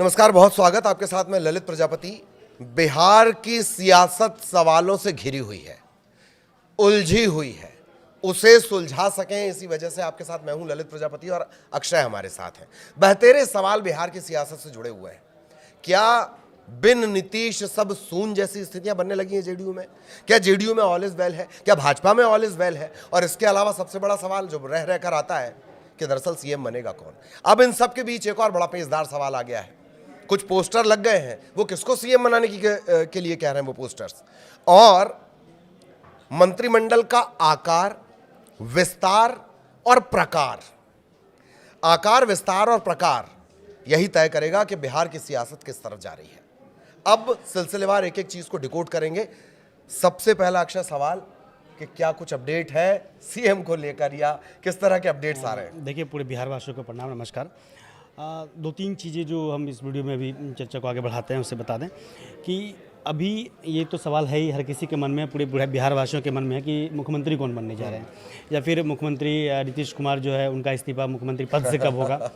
नमस्कार, बहुत स्वागत आपके साथ में ललित प्रजापति। बिहार की सियासत सवालों से घिरी हुई है, उलझी हुई है, उसे सुलझा सकें इसी वजह से आपके साथ मैं हूं ललित प्रजापति और अक्षय हमारे साथ हैं। बहतेरे सवाल बिहार की सियासत से जुड़े हुए हैं। क्या बिन नीतीश सब सून जैसी स्थितियां बनने लगी हैं जेडीयू में? क्या जेडीयू में ऑल इज वेल है? क्या भाजपा में ऑल इज वेल है? और इसके अलावा सबसे बड़ा सवाल जो रह रहकर आता है कि दरअसल सीएम बनेगा कौन? अब इन सब के बीच एक और बड़ा पेचदार सवाल आ गया है। कुछ पोस्टर लग गए हैं, वो किसको सीएम बनाने के लिए कह रहे हैं वो पोस्टर्स, और मंत्रिमंडल का आकार, विस्तार और प्रकार, आकार, विस्तार और प्रकार यही तय करेगा कि बिहार की सियासत किस तरफ जा रही है। अब सिलसिलेवार एक एक चीज को डिकोड करेंगे। सबसे पहला अक्षय सवाल कि क्या कुछ अपडेट है सीएम को लेकर या किस तरह के अपडेट्स आ रहे हैं? देखिए, पूरे बिहार वासियों को प्रणाम, नमस्कार। दो तीन चीज़ें जो हम इस वीडियो में अभी चर्चा को आगे बढ़ाते हैं उससे बता दें कि अभी ये तो सवाल है ही, हर किसी के मन में, पूरे बिहार वासियों के मन में है कि मुख्यमंत्री कौन बनने जा रहे हैं, या फिर मुख्यमंत्री नीतीश कुमार जो है उनका इस्तीफा मुख्यमंत्री पद से कब होगा,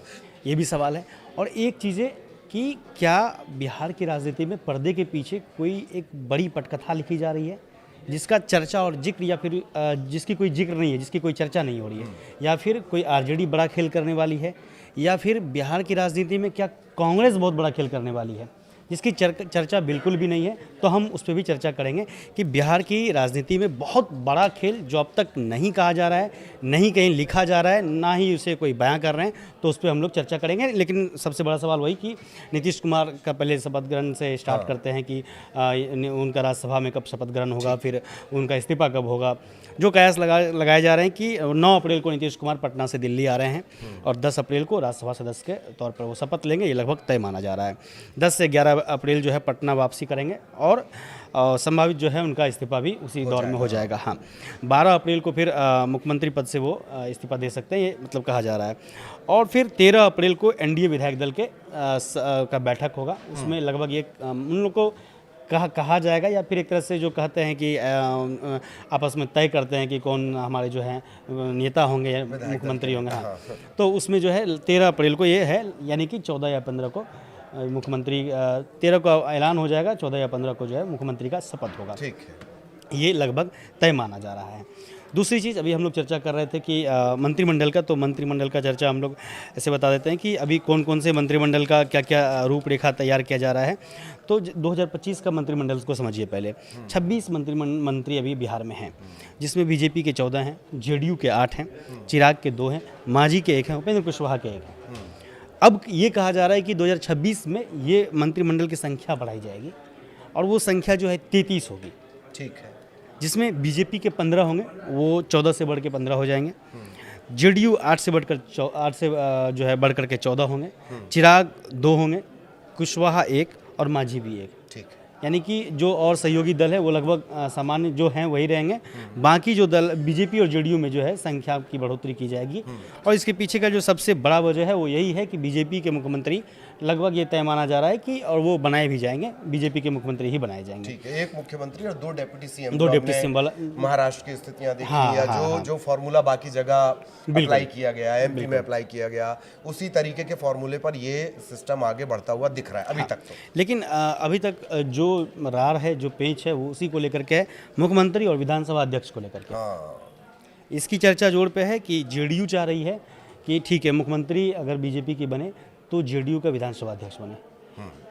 ये भी सवाल है। और एक चीज़ है कि क्या बिहार की राजनीति में पर्दे के पीछे कोई एक बड़ी पटकथा लिखी जा रही है जिसका चर्चा और जिक्र, या फिर जिसकी कोई जिक्र नहीं है, जिसकी कोई चर्चा नहीं हो रही है, या फिर कोई आरजेडी बड़ा खेल करने वाली है, या फिर बिहार की राजनीति में क्या कांग्रेस बहुत बड़ा खेल करने वाली है जिसकी चर्चा बिल्कुल भी नहीं है। तो हम उस पर भी चर्चा करेंगे कि बिहार की राजनीति में बहुत बड़ा खेल जो अब तक नहीं कहा जा रहा है, नहीं कहीं लिखा जा रहा है, ना ही उसे कोई बयां कर रहे हैं, तो उस पर हम लोग चर्चा करेंगे। लेकिन सबसे बड़ा सवाल वही कि नीतीश कुमार का पहले शपथ ग्रहण से स्टार्ट करते हैं कि उनका राज्यसभा में कब शपथ ग्रहण होगा, फिर उनका इस्तीफा कब होगा। जो कयास लगाए जा रहे हैं कि 9 अप्रैल को नीतीश कुमार पटना से दिल्ली आ रहे हैं और 10 अप्रैल को राज्यसभा सदस्य के तौर पर वो शपथ लेंगे, ये लगभग तय माना जा रहा है। 10 से 11 अप्रैल जो है पटना वापसी करेंगे और संभावित जो है उनका इस्तीफा भी उसी दौर में हो जाएगा। हाँ, 12 अप्रैल को फिर मुख्यमंत्री पद से वो इस्तीफा दे सकते हैं, ये मतलब कहा जा रहा है। और फिर 13 अप्रैल को एनडीए विधायक दल के का बैठक होगा, उसमें लगभग ये उन लोग को कहा जाएगा, या फिर एक तरह से जो कहते हैं कि आपस में तय करते हैं कि कौन हमारे जो हैं नेता होंगे या मुख्यमंत्री होंगे। हाँ, तो उसमें जो है 13 अप्रैल को ये है, यानी कि 14 या 15 को मुख्यमंत्री 13 को ऐलान हो जाएगा, 14 या 15 को जो है मुख्यमंत्री का शपथ होगा। ठीक है, ये लगभग तय माना जा रहा है। दूसरी चीज़, अभी हम लोग चर्चा कर रहे थे कि मंत्रिमंडल का, तो मंत्रिमंडल का चर्चा हम लोग ऐसे बता देते हैं कि अभी कौन कौन से मंत्रिमंडल का क्या क्या रूपरेखा तैयार किया जा रहा है। तो 2025 का मंत्रिमंडल को समझिए पहले। 26 मंत्री अभी बिहार में हैं, जिसमें बीजेपी के 14 हैं, जेडीयू के 8 हैं, चिराग के 2 हैं, मांझी के 1 हैं, उपेंद्र कुशवाहा के 1 हैं। अब ये कहा जा रहा है कि 2026 में ये मंत्रिमंडल की संख्या बढ़ाई जाएगी और वो संख्या जो है 33 होगी। ठीक है, जिसमें बीजेपी के 15 होंगे, वो 14 से बढ़ के 15 हो जाएंगे। जेडीयू 8 से जो है बढ़कर के 14 होंगे, चिराग 2 होंगे, कुशवाहा 1 और मांझी भी 1। ठीक है, यानी कि जो और सहयोगी दल है वो लगभग सामान्य जो हैं वही रहेंगे। बाकी जो दल बीजेपी और जेडीयू में जो है संख्या की बढ़ोतरी की जाएगी। और इसके पीछे का जो सबसे बड़ा वजह है वो यही है कि बीजेपी के मुख्यमंत्री लगभग ये तय माना जा रहा है कि, और वो बनाए भी जाएंगे, बीजेपी के मुख्यमंत्री ही बनाए जाएंगे। ठीक है, एक मुख्यमंत्री और 2 डिप्टी सीएम। 2 डिप्टी सीएम वाला महाराष्ट्र की स्थितियां देखी, हाँ, या हाँ, जो फॉर्मूला बाकी जगह अप्लाई किया गया, एमपी में अप्लाई किया गया, उसी तरीके के फॉर्मूले पर ये सिस्टम आगे बढ़ता हुआ दिख रहा है अभी तक। तो लेकिन अभी तक जो रार है, जो पेच है, वो उसी को लेकर के है, मुख्यमंत्री और विधानसभा अध्यक्ष को लेकर के। हाँ, इसकी चर्चा जोर पे है कि जेडीयू चाह रही है कि ठीक है, मुख्यमंत्री अगर बीजेपी की बने तो जेडीयू का विधानसभा अध्यक्ष बने।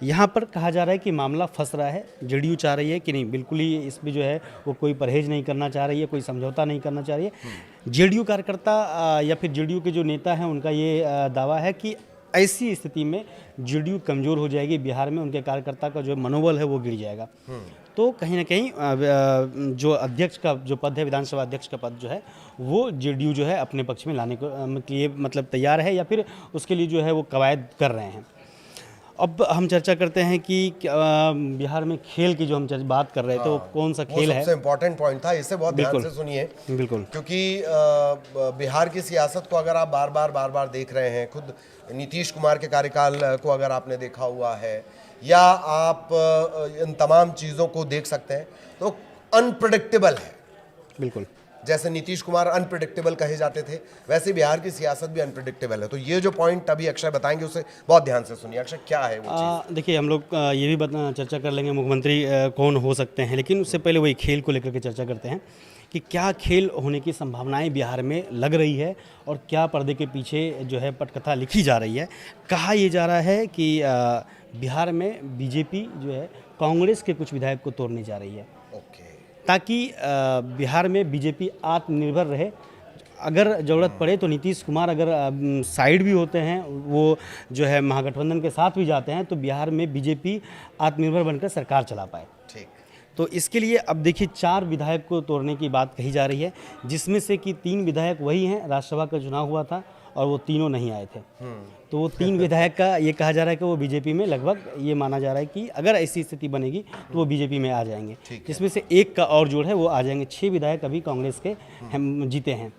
यहाँ पर कहा जा रहा है कि मामला फंस रहा है। जेडीयू चाह रही है कि नहीं, बिल्कुल ही इसमें जो है वो कोई परहेज नहीं करना चाह रही है, कोई समझौता नहीं करना चाह रही है। जेडीयू कार्यकर्ता या फिर जेडीयू के जो नेता हैं उनका ये दावा है कि ऐसी स्थिति में जेडीयू कमज़ोर हो जाएगी, बिहार में उनके कार्यकर्ता का जो मनोबल है वो गिर जाएगा। तो कहीं ना कहीं जो अध्यक्ष का जो पद है, विधानसभा अध्यक्ष का पद जो है, वो जेडीयू जो है अपने पक्ष में लाने के लिए मतलब तैयार है, या फिर उसके लिए जो है वो कवायद कर रहे हैं। अब हम चर्चा करते हैं कि बिहार में खेल की जो हम बात कर रहे थे, वो कौन सा खेल है। सबसे इम्पोर्टेंट पॉइंट था, इसे बहुत ध्यान से सुनिए। बिल्कुल, क्योंकि बिहार की सियासत को अगर आप बार बार देख रहे हैं, खुद नीतीश कुमार के कार्यकाल को अगर आपने देखा हुआ है, या आप इन तमाम चीज़ों को देख सकते हैं, तो अनप्रेडिक्टेबल है। बिल्कुल, जैसे नीतीश कुमार अनप्रिडिक्टेबल कहे जाते थे, वैसे बिहार की सियासत भी अनप्रिडिक्टेबल है। तो ये जो पॉइंट अभी अक्षय बताएंगे उसे बहुत ध्यान से सुनिए। अक्षय, क्या है वो चीज़? देखिए, हम लोग ये भी चर्चा कर लेंगे मुख्यमंत्री कौन हो सकते हैं, लेकिन उससे पहले वही खेल को लेकर के चर्चा करते हैं कि क्या खेल होने की संभावनाएं बिहार में लग रही है और क्या पर्दे के पीछे जो है पटकथा लिखी जा रही है। कहा यह जा रहा है कि बिहार में बीजेपी जो है कांग्रेस के कुछ विधायक को तोड़ने जा रही है, ओके, ताकि बिहार में बीजेपी आत्मनिर्भर रहे। अगर ज़रूरत पड़े तो नीतीश कुमार अगर साइड भी होते हैं, वो जो है महागठबंधन के साथ भी जाते हैं, तो बिहार में बीजेपी आत्मनिर्भर बनकर सरकार चला पाए। ठीक। तो इसके लिए अब देखिए 4 विधायक को तोड़ने की बात कही जा रही है, जिसमें से कि 3 विधायक वही हैं, राज्यसभा का चुनाव हुआ था और वो तीनों नहीं आए थे। तो वो 3 विधायक का ये कहा जा रहा है कि वो बीजेपी में लगभग ये माना जा रहा है कि अगर ऐसी स्थिति बनेगी तो वो बीजेपी में आ जाएंगे, जिसमें से एक का और जोड़ है वो आ जाएंगे। 6 विधायक अभी कांग्रेस के हम जीते हैं।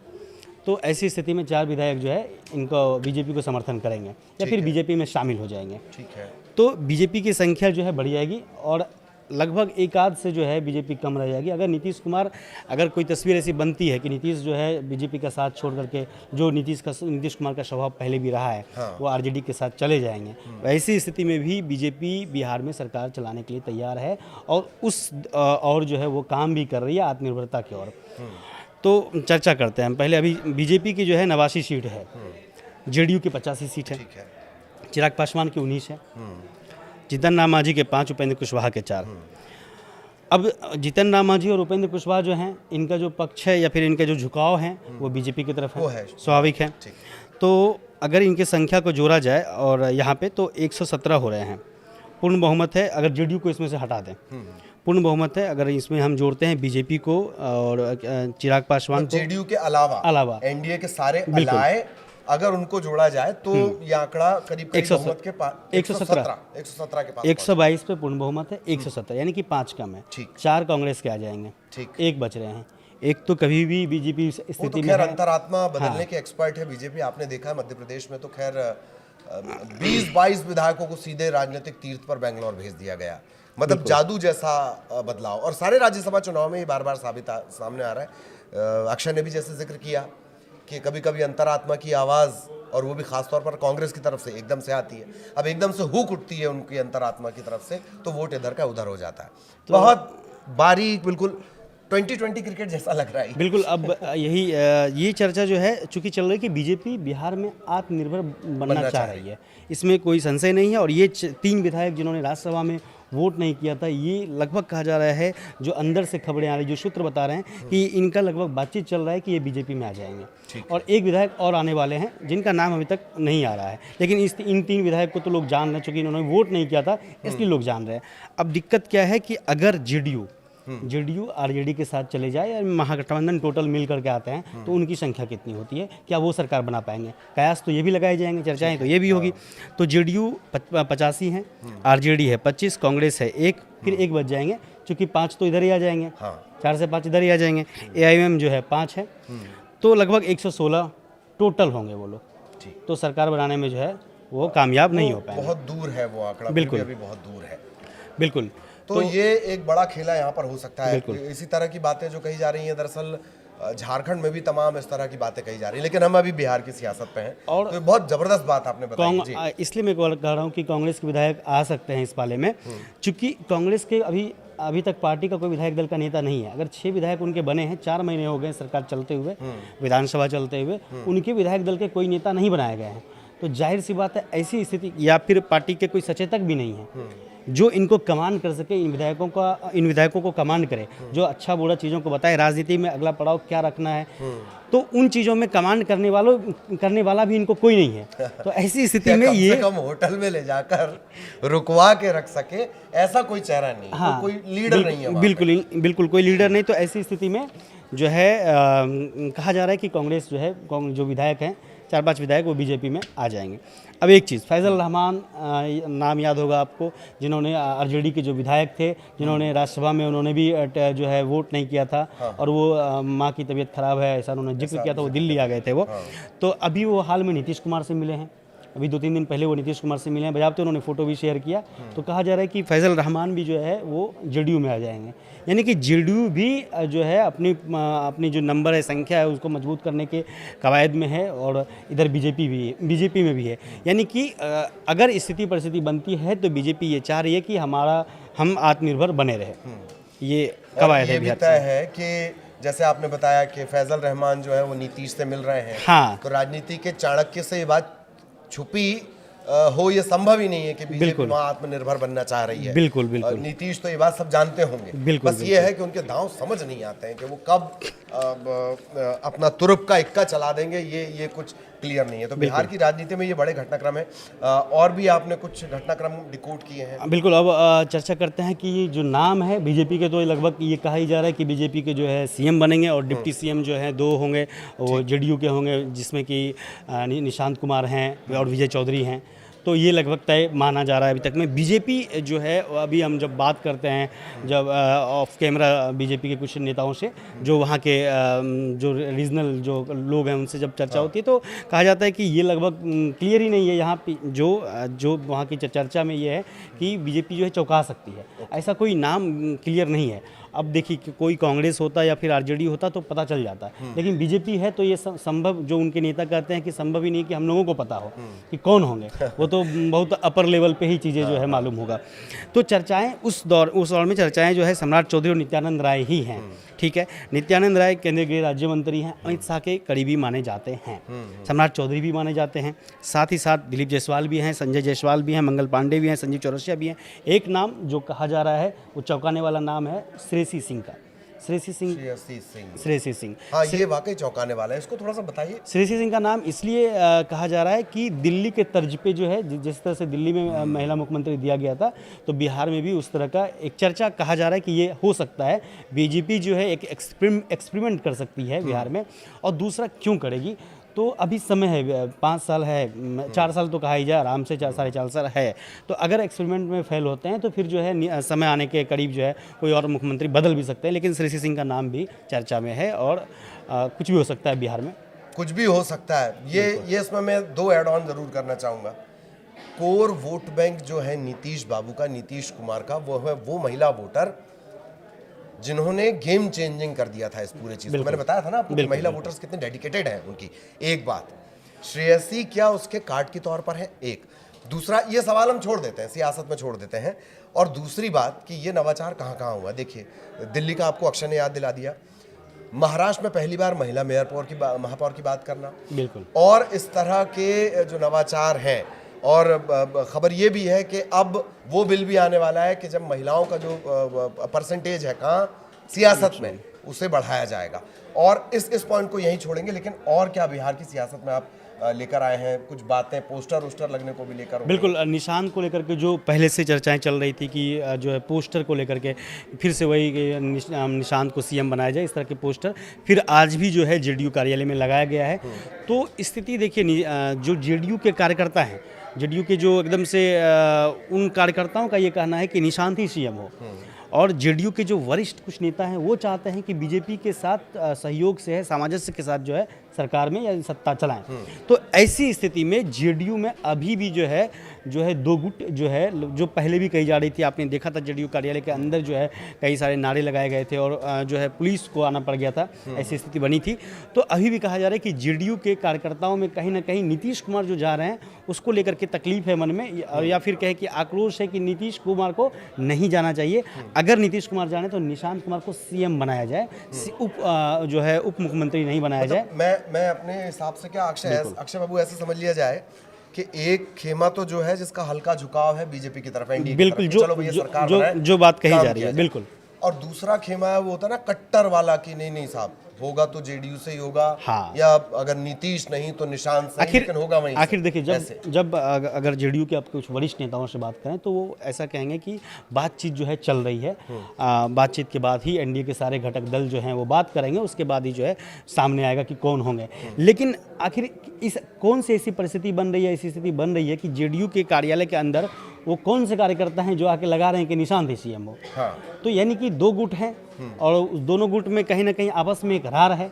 तो ऐसी स्थिति में 4 विधायक जो है इनको बीजेपी को समर्थन करेंगे या फिर बीजेपी में शामिल हो जाएंगे। ठीक है। तो बीजेपी की संख्या जो है बढ़ जाएगी और लगभग एक आध से जो है बीजेपी कम रह जाएगी। अगर नीतीश कुमार, अगर कोई तस्वीर ऐसी बनती है कि नीतीश जो है बीजेपी का साथ छोड़ करके, जो नीतीश कुमार का स्वभाव पहले भी रहा है, वो आरजेडी के साथ चले जाएंगे, ऐसी स्थिति में भी बीजेपी बिहार में सरकार चलाने के लिए तैयार है और जो है वो काम भी कर रही है आत्मनिर्भरता की ओर। तो चर्चा करते हैं हम। पहले अभी बीजेपी की जो है 89 सीट है, जेडीयू की 85 सीट है, चिराग पासवान की 19 है, जीतन राम मांझी के 5, उपेंद्र कुशवाहा के 4। अब जीतन राम मांझी और उपेंद्र कुशवाहा जो हैं, इनका जो पक्ष है या फिर इनका जो झुकाव है वो बीजेपी की तरफ है, स्वाभाविक है। तो अगर इनकी संख्या को जोड़ा जाए और यहाँ पे तो 117 हो रहे हैं, पूर्ण बहुमत है। अगर जेडीयू को इसमें से हटा दें, पूर्ण बहुमत है। अगर इसमें हम जोड़ते हैं बीजेपी को और चिराग पासवान को, जेडीयू के अलावा एनडीए के सारे अलाए अगर उनको जोड़ा जाए तो ये आंकड़ा करीब 117 के पास, 117 के पास, 122 पे पूर्ण बहुमत है, 117 यानी कि 5 कम है। 4 कांग्रेस के आ जाएंगे, 1 बच रहे हैं। एक तो कभी भी बीजेपी स्थिति में अंतरात्मा बदलने के एक्सपर्ट है बीजेपी। आपने देखा है मध्य प्रदेश में तो खैर 20-22 विधायकों को सीधे राजनीतिक तीर्थ पर बेंगलोर भेज दिया गया, मतलब जादू जैसा बदलाव। और सारे राज्यसभा चुनाव में ये बार बार सामने आ रहा है। अक्षय ने भी जैसे जिक्र किया कि कभी कभी अंतरात्मा की आवाज़, और वो भी खासतौर पर कांग्रेस की तरफ से एकदम से आती है। अब एकदम से हुक उठती है उनकी अंतरात्मा की तरफ से, तो वोट इधर का उधर हो जाता है। तो बहुत बारीक, बिल्कुल 2020 क्रिकेट जैसा लग रहा है। बिल्कुल। अब ये चर्चा जो है चूंकि चल रही है कि बीजेपी बिहार में आत्मनिर्भर बनना चाह रही है, इसमें कोई संशय नहीं है। और ये 3 विधायक जिन्होंने राज्यसभा में वोट नहीं किया था, ये लगभग कहा जा रहा है, जो अंदर से खबरें आ रही, जो सूत्र बता रहे हैं कि इनका लगभग बातचीत चल रहा है कि ये बीजेपी में आ जाएंगे। और एक विधायक और आने वाले हैं जिनका नाम अभी तक नहीं आ रहा है, लेकिन इन 3 विधायक को तो लोग जान रहे हैं, चूँकि इन्होंने वोट नहीं किया था इसलिए लोग जान रहे हैं। अब दिक्कत क्या है कि अगर जेडीयू आरजेडी के साथ चले जाए या महागठबंधन टोटल मिल करके आते हैं तो उनकी संख्या कितनी होती है, क्या वो सरकार बना पाएंगे? कयास तो ये भी लगाए जाएंगे, चर्चाएं तो ये भी होगी। तो जेडीयू 85 है, आरजेडी है 25, कांग्रेस है 1, फिर 1 बच जाएंगे, क्योंकि 5 तो इधर ही आ जाएंगे, 4 से 5 इधर ही आ जाएंगे। एआईएम जो है 5 है, तो लगभग 116 टोटल होंगे वो लोग। तो सरकार बनाने में जो है वो कामयाब नहीं हो पाएंगे। बहुत दूर है वो आंकड़ा, बिल्कुल अभी बहुत दूर है। बिल्कुल। तो ये एक बड़ा खेला यहाँ पर हो सकता है। इसी तरह की बातें जो कही जा रही हैं, दरअसल झारखंड में भी तमाम इस तरह की बातें कही जा रही हैं, लेकिन हम अभी बिहार की सियासत पे हैं। और तो बहुत जबरदस्त बात आपने बताई। इसलिए मैं कह रहा हूँ कि कांग्रेस के विधायक आ सकते हैं इस पाले में, चूंकि कांग्रेस के अभी तक पार्टी का कोई विधायक दल का नेता नहीं है। अगर 6 विधायक उनके बने हैं, 4 महीने हो गए सरकार चलते हुए, विधानसभा चलते हुए, उनके विधायक दल के कोई नेता नहीं बनाए गए हैं। तो जाहिर सी बात है ऐसी स्थिति, या फिर पार्टी के कोई सचेतक भी नहीं है जो इनको कमांड कर सके, इन विधायकों को कमांड करे, जो अच्छा बुरा चीज़ों को बताए, राजनीति में अगला पड़ाव क्या रखना है। तो उन चीज़ों में कमांड करने वाला भी इनको कोई नहीं है। तो ऐसी स्थिति में ये कम होटल में ले जाकर रुकवा के रख सके, ऐसा कोई चेहरा नहीं। हाँ, कोई लीडर नहीं है। बिल्कुल कोई लीडर नहीं। तो ऐसी स्थिति में जो है कहा जा रहा है कि कांग्रेस जो है, जो विधायक हैं 4-5 विधायक, वो बीजेपी में आ जाएंगे। अब एक चीज़, फैजल रहमान नाम याद होगा आपको, जिन्होंने आरजेडी के जो विधायक थे, जिन्होंने राज्यसभा में उन्होंने भी जो है वोट नहीं किया था। और वो माँ की तबीयत खराब है ऐसा उन्होंने जिक्र किया था, वो दिल्ली आ गए थे वो। तो अभी वो हाल में नीतीश कुमार से मिले हैं, अभी 2-3 दिन पहले वो नीतीश कुमार से मिले हैं, बजाबते उन्होंने फ़ोटो भी शेयर किया। तो कहा जा रहा है कि फैज़ल रहमान भी जो है वो जेडीयू में आ जाएंगे, यानी कि जेडीयू भी जो है अपनी जो नंबर है, संख्या है, उसको मजबूत करने के कवायद में है, और इधर बीजेपी में भी है। यानी कि अगर स्थिति परिस्थिति बनती है तो बीजेपी ये चाह रही है कि हम आत्मनिर्भर बने रहे, ये कवायद है ये भी बिहार तय है कि जैसे आपने बताया कि फैजल रहमान जो है वो नीतीश से मिल रहे हैं। हाँ। तो राजनीति के चाणक्य से ये बात छुपी हो, ये संभव ही नहीं है कि बीजेपी वहाँ आत्मनिर्भर बनना चाह रही है। बिल्कुल बिल्कुल। नीतीश तो ये बात सब जानते होंगे। बिल्कुल, बस ये है कि उनके दांव समझ नहीं आते हैं कि वो कब अपना तुरुप का इक्का चला देंगे, ये कुछ क्लियर नहीं है। तो बिहार की राजनीति में ये बड़े घटनाक्रम है। और भी आपने कुछ घटनाक्रम डिकोड किए हैं। बिल्कुल। अब चर्चा करते हैं कि ये जो नाम है बीजेपी के, तो लगभग ये कहा ही जा रहा है कि बीजेपी के जो है सीएम बनेंगे, और डिप्टी सीएम जो है 2 होंगे, वो जेडीयू के होंगे, जिसमें कि निशांत कुमार हैं और विजय चौधरी हैं। तो ये लगभग तय माना जा रहा है अभी तक में। बीजेपी जो है, अभी हम जब बात करते हैं, जब ऑफ कैमरा बीजेपी के कुछ नेताओं से, जो वहाँ के जो रीजनल जो लोग हैं, उनसे जब चर्चा होती है, तो कहा जाता है कि ये लगभग क्लियर ही नहीं है यहाँ पे। जो वहाँ की चर्चा में ये है कि बीजेपी जो है चौंका सकती है, ऐसा कोई नाम क्लियर नहीं है। अब देखिए कि कोई कांग्रेस होता या फिर आरजेडी होता तो पता चल जाता, लेकिन बीजेपी है तो ये संभव, जो उनके नेता कहते हैं कि संभव ही नहीं कि हम लोगों को पता हो कि कौन होंगे। वो तो बहुत अपर लेवल पे ही चीज़ें जो है मालूम होगा। तो चर्चाएं उस दौर में चर्चाएं जो है सम्राट चौधरी और नित्यानंद राय ही हैं। ठीक है, नित्यानंद राय केंद्रीय गृह राज्य मंत्री हैं, अमित शाह के करीबी माने जाते हैं, सम्राट चौधरी भी माने जाते हैं, साथ ही साथ दिलीप जायसवाल भी हैं, संजय जायसवाल भी हैं, मंगल पांडे भी हैं, संजीव चौरसिया भी हैं। एक नाम जो कहा जा रहा है वो चौंकाने वाला नाम है श्रेयसी सिंह का। श्रेयसी सिंह। हाँ, ये वाकई चौंकाने वाला है, इसको थोड़ा सा बताइए। श्रेयसी सिंह का नाम इसलिए कहा जा रहा है कि दिल्ली के तर्ज पे जो है, जिस तरह से दिल्ली में महिला मुख्यमंत्री दिया गया था, तो बिहार में भी उस तरह का एक चर्चा कहा जा रहा है कि ये हो सकता है। बीजेपी जो है एक एक्सपेरिमेंट कर सकती है बिहार में, और दूसरा क्यों करेगी, तो अभी समय है, 5 साल है, 4 साल तो कहा ही जाए, आराम से 4-4.5 साल है। तो अगर एक्सपेरिमेंट में फेल होते हैं तो फिर जो है समय आने के करीब जो है कोई और मुख्यमंत्री बदल भी सकते हैं। लेकिन श्रेयसी सिंह का नाम भी चर्चा में है, और कुछ भी हो सकता है बिहार में, कुछ भी हो सकता है। ये इसमें मैं 2 ऐड ऑन जरूर करना चाहूँगा। कोर वोट बैंक जो है नीतीश बाबू का, नीतीश कुमार का, वो है वो महिला वोटर जिन्होंने गेम चेंजिंग कर दिया था इस पूरे चीज को। मैंने बताया था ना आपको कि महिला वोटर्स कितने डेडिकेटेड हैं उनकी। एक बात, श्रेयसी क्या उसके कार्ड के तौर पर है? एक। दूसरा, ये सवाल हम छोड़ देते हैं, सियासत में छोड़ देते हैं। और दूसरी बात कि ये नवाचार कहाँ कहाँ हुआ। देखिए, दिल्ली का आपको अक्षय ने याद दिला दिया, महाराष्ट्र में पहली बार महिला महापौर की बात करना, बिल्कुल। और इस तरह के जो नवाचार हैं। और खबर ये भी है कि अब वो बिल भी आने वाला है कि जब महिलाओं का जो परसेंटेज है कहाँ सियासत में, उसे बढ़ाया जाएगा। और इस पॉइंट को यहीं छोड़ेंगे। लेकिन और क्या बिहार की सियासत में आप लेकर आए हैं? कुछ बातें पोस्टर लगने को भी लेकर। बिल्कुल, निशान को लेकर के जो पहले से चर्चाएं चल रही थी कि जो है पोस्टर को लेकर के फिर से वही निशांत को सीएम बनाया जाए, इस तरह के पोस्टर फिर आज भी जो है जेडीयू कार्यालय में लगाया गया है। तो स्थिति देखिए, जो जेडीयू के कार्यकर्ता हैं, जेडीयू के जो एकदम से उन कार्यकर्ताओं का ये कहना है कि निशांत ही सीएम हो, और जेडीयू के जो वरिष्ठ कुछ नेता हैं वो चाहते हैं कि बीजेपी के साथ सहयोग से है, सामंजस्य के साथ जो है सरकार में या सत्ता चलाएं। तो ऐसी स्थिति में जेडीयू में अभी भी जो है 2 गुट जो है, जो पहले भी कही जा रही थी, आपने देखा था जेडीयू कार्यालय के अंदर जो है कई सारे नारे लगाए गए थे, और जो है पुलिस को आना पड़ गया था, ऐसी स्थिति बनी थी। तो अभी भी कहा जा रहा है कि जेडीयू के कार्यकर्ताओं में कहीं ना कहीं नीतीश कुमार जो जा रहे हैं उसको लेकर के तकलीफ है मन में, या फिर कहे कि आक्रोश है कि नीतीश कुमार को नहीं जाना चाहिए। अगर नीतीश कुमार जाने तो निशांत कुमार को सीएम बनाया जाए, उप मुख्यमंत्री नहीं बनाया जाए। मैं अपने हिसाब से, क्या अक्षय बाबू ऐसे समझ लिया जाए कि एक खेमा तो जो है जिसका हल्का झुकाव है बीजेपी की तरफ, एनडीए की तरफ, चलो भैया सरकार बनाए, जो बात कही जा रही है, बिल्कुल। और दूसरा खेमा है वो होता है ना कट्टर वाला कि नहीं साहब, होगा तो जेडीयू से ही होगा। हाँ। या अगर नीतीश नहीं तो निशांत से, लेकिन होगा वहीं। आखिर देखिए, जब अगर जेडीयू के आप कुछ वरिष्ठ नेताओं से बात करें तो वो ऐसा कहेंगे कि बातचीत जो है चल रही है, बातचीत के बाद ही एनडीए के सारे घटक दल जो हैं वो बात करेंगे, उसके बाद ही जो है सामने आएगा कि कौन होंगे। लेकिन आखिर कौन सी ऐसी परिस्थिति बन रही है, ऐसी स्थिति बन रही है कि जेडीयू के कार्यालय के अंदर वो कौन से कार्यकर्ता हैं जो आके लगा रहे हैं कि निशांत ही सीएम हो। हाँ। तो यानी कि दो गुट हैं और उस दोनों गुट में कहीं ना कहीं आपस में एक रार है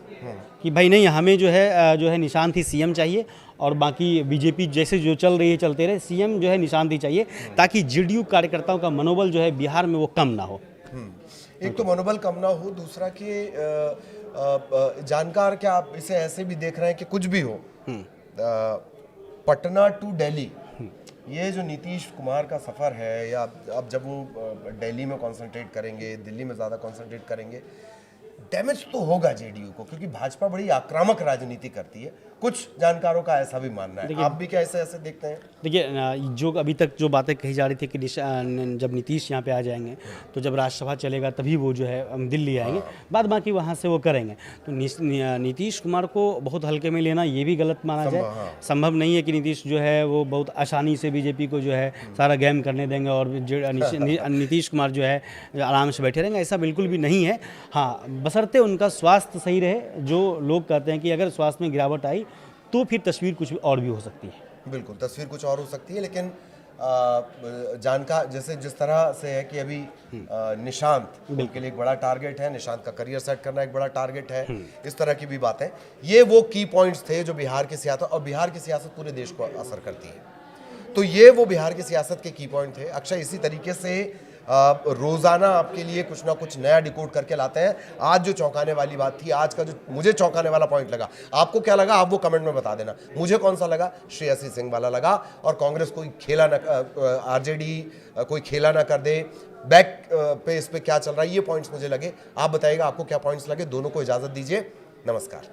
कि भाई नहीं, हमें जो है निशांत ही सीएम चाहिए और बाकी बीजेपी जैसे जो चल रही है चलते रहे, सीएम जो है निशांत ही चाहिए, ताकि जेडीयू कार्यकर्ताओं का मनोबल जो है बिहार में वो कम ना हो। एक तो मनोबल कम ना हो, दूसरा कि जानकार क्या आप इसे ऐसे भी देख रहे हैं कि कुछ भी हो, पटना टू दिल्ली ये जो नीतीश कुमार का सफ़र है, या अब जब वो दिल्ली में कंसंट्रेट करेंगे, दिल्ली में ज़्यादा कंसंट्रेट करेंगे, डैमेज तो होगा जेडीयू को, क्योंकि भाजपा बड़ी आक्रामक राजनीति करती है। कुछ जानकारों का ऐसा भी मानना है, आप भी क्या ऐसे देखते हैं? देखिए, जो अभी तक जो बातें कही जा रही थी कि जब नीतीश यहाँ पे आ जाएंगे तो जब राज्यसभा चलेगा तभी वो जो है दिल्ली आएंगे, बाद बाकी वहाँ से वो करेंगे। तो नीतीश कुमार को बहुत हल्के में लेना ये भी गलत माना जाए। संभव नहीं है कि नीतीश जो है वो बहुत आसानी से बीजेपी को जो है सारा गेम करने देंगे और नीतीश कुमार जो है आराम से बैठे रहेंगे, ऐसा बिल्कुल भी नहीं है। हाँ, बशर्ते उनका स्वास्थ्य सही रहे। जो लोग कहते हैं कि अगर स्वास्थ्य में गिरावट आई तो फिर तस्वीर कुछ और भी हो सकती है। बिल्कुल, तस्वीर कुछ और हो सकती है, लेकिन जानकार जैसे जिस तरह से है कि अभी निशांत के लिए एक बड़ा टारगेट है, निशांत का करियर सेट करना एक बड़ा टारगेट है, इस तरह की भी बातें, ये वो की पॉइंट्स थे जो बिहार की सियासत, और बिहार की सियासत पूरे देश को असर करती है, तो ये वो बिहार की सियासत के की पॉइंट थे। अक्षय, इसी तरीके से रोजाना आपके लिए कुछ ना कुछ नया डिकोड करके लाते हैं। आज जो चौंकाने वाली बात थी, आज का जो मुझे चौंकाने वाला पॉइंट लगा, आपको क्या लगा आप वो कमेंट में बता देना। मुझे कौन सा लगा? श्रेयसी सिंह वाला लगा, और कांग्रेस कोई खेला ना, आरजेडी कोई खेला ना कर दे, बैक पे इस पे क्या चल रहा है, ये पॉइंट्स मुझे लगे। आप बताइएगा आपको क्या पॉइंट्स लगे। दोनों को इजाजत दीजिए, नमस्कार।